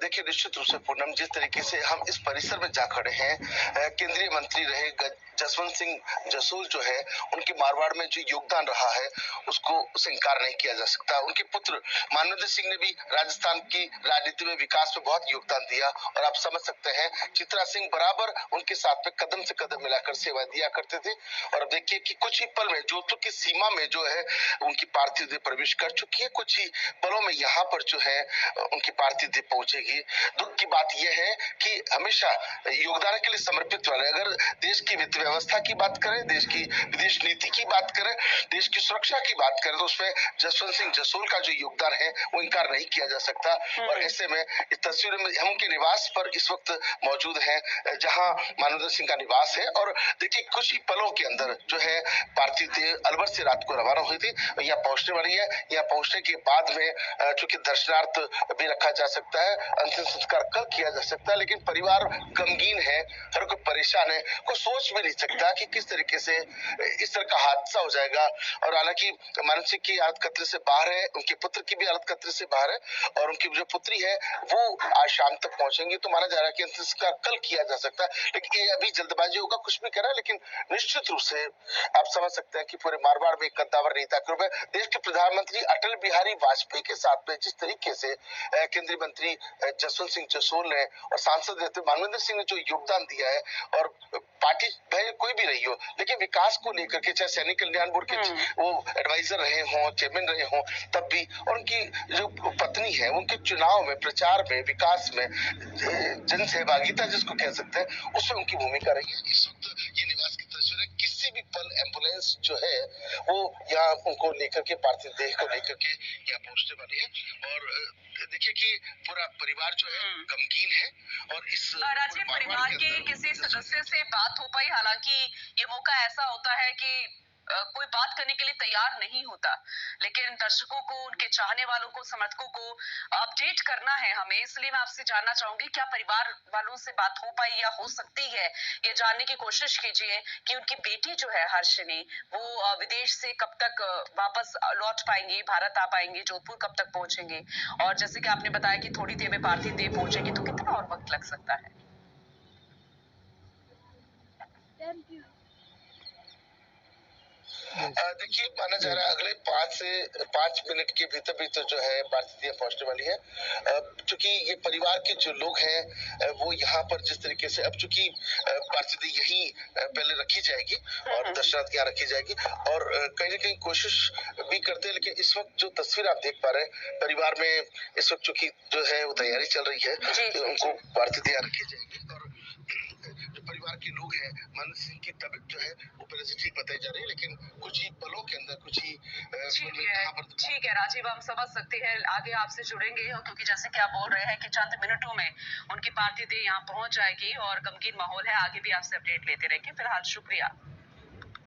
देखिए निश्चित रूप से पूनम, जिस तरीके से हम इस परिसर में जा खड़े हैं, केंद्रीय मंत्री रहे जसवंत सिंह जसोल जो है, उनके मारवाड़ में जो योगदान रहा है उसको उसे इनकार नहीं किया जा सकता। उनके पुत्र मानवेंद्र सिंह ने भी राजस्थान की राजनीति में विकास में बहुत योगदान दिया और आप समझ सकते हैं चित्रा सिंह बराबर उनके साथ में कदम से कदम मिलाकर सेवा दिया करते थे। और अब देखिए कि कुछ ही पल में जोधपुर की सीमा में जो है उनकी पार्थिव देह प्रवेश कर चुकी है। कुछ ही पलों में यहाँ पर जो है उनकी पार्थिव देह पहुंचेगी। दुख की बात यह है कि हमेशा योगदान के लिए समर्पित वाले, अगर देश की वित्त व्यवस्था की बात करें, देश की विदेश नीति की बात करें, देश की सुरक्षा की बात करें, तो उसमें जसवंत सिंह जसोल का जो योगदान है वो इनकार नहीं किया जा सकता। और ऐसे में इस तस्वीर में हम उनके निवास पर इस वक्त मौजूद हैं, जहां मानवेंद्र सिंह का निवास है। और देखिए कुछ ही पलों के अंदर जो है पार्थिव देह अलवर से रात को रवाना हुई थी, यहाँ पहुंचने वाली है। यहाँ पहुंचने के बाद में चूंकि दर्शनार्थ भी रखा जा सकता है, अंतिम संस्कार कल किया जा सकता है, लेकिन परिवार गमगीन है, हर कोई परेशान है, कोई सोच भी नहीं सकता कि किस तरीके से इस तरह का हादसा हो जाएगा। और हालांकि मानव सिंह की हालत खतरे से बाहर है, उनके पुत्र की भी हालत खतरे से बाहर है, और उनकी जो पुत्री है वो आज शाम तक पहुंचेंगी, तो माना जा रहा है कि अंतिम संस्कार कल किया जा सकता है। लेकिन ये अभी जल्दबाजी होगा, कुछ भी करा, लेकिन निश्चित रूप से आप समझ सकते हैं कि पूरे मारवाड़ में एक कद्दावर नेता के रूप में देश के प्रधानमंत्री अटल बिहारी वाजपेयी के साथ में जिस तरीके से केंद्रीय मंत्री जसवंत सिंह जसोल ने और सांसद रहते मानवेंद्र सिंह ने जो योगदान दिया है, और पार्टी भले कोई भी रही हो, लेकिन विकास को लेकर के चाहे सैनिक कल्याण बोर्ड के वो एडवाइजर रहे हों, चेयरमैन रहे हों, तब भी, और उनकी जो पत्नी है उनके चुनाव में, प्रचार में, विकास में, जन सहभागिता जिसको कह सकते हैं, उसमें उनकी भूमिका रही है। इस वक्त ये निवास की तस्वीर है, किसी भी पल एम्बुलेंस जो है वो यहाँ उनको लेकर के, पार्थिव देह को लेकर के यहाँ पहुंचने वाली है। और देखिए कि पूरा परिवार जो है गमगीन है। और इस राजीव, परिवार के किसी सदस्य से बात हो पाई? हालांकि ये मौका ऐसा होता है कि कोई बात करने के लिए तैयार नहीं होता, लेकिन दर्शकों को, उनके चाहने वालों को, समर्थकों को अपडेट करना है हमें, इसलिए मैं आपसे जानना चाहूंगी क्या परिवार वालों से बात हो पाई या हो सकती है? ये जानने की कोशिश कीजिए कि उनकी बेटी जो है हर्षिनी, वो विदेश से कब तक वापस लौट पाएंगी, भारत आ पाएंगी, जोधपुर कब तक पहुंचेंगे, और जैसे कि आपने बताया कि थोड़ी देर में पार्थिव देह पहुंचेगी, तो कितना और वक्त लग सकता है? देखिए माना जा रहा है अगले 5 मिनट के भीतर जो है पार्थिव देह पहुंचने वाली है। चूंकि ये परिवार के जो लोग हैं वो यहाँ पर जिस तरीके से, अब चूंकि पार्थिव देह यही पहले रखी जाएगी और दर्शनार्थ यहाँ रखी जाएगी, और कहीं ना कहीं कोशिश भी करते हैं, लेकिन इस वक्त जो तस्वीर आप देख पा रहे हैं परिवार में, इस वक्त चूंकि जो है वो तैयारी चल रही है कि उनको पार्थिव देह रखी जाएगी। और जो परिवार के लोग हैं, मानवेंद्र सिंह की तबीयत जो है वो पहले से ठीक बताई जा रही है, लेकिन कुछ ही पलों के अंदर, कुछ ही ठीक है राजीव, हम समझ सकते हैं, आगे आपसे जुड़ेंगे, क्योंकि जैसे कि आप बोल रहे हैं कि चंद मिनटों में उनकी पार्थिव देह यहाँ पहुंच जाएगी और गमगीन माहौल है। आगे भी आपसे अपडेट लेते रहेंगे। फिलहाल शुक्रिया।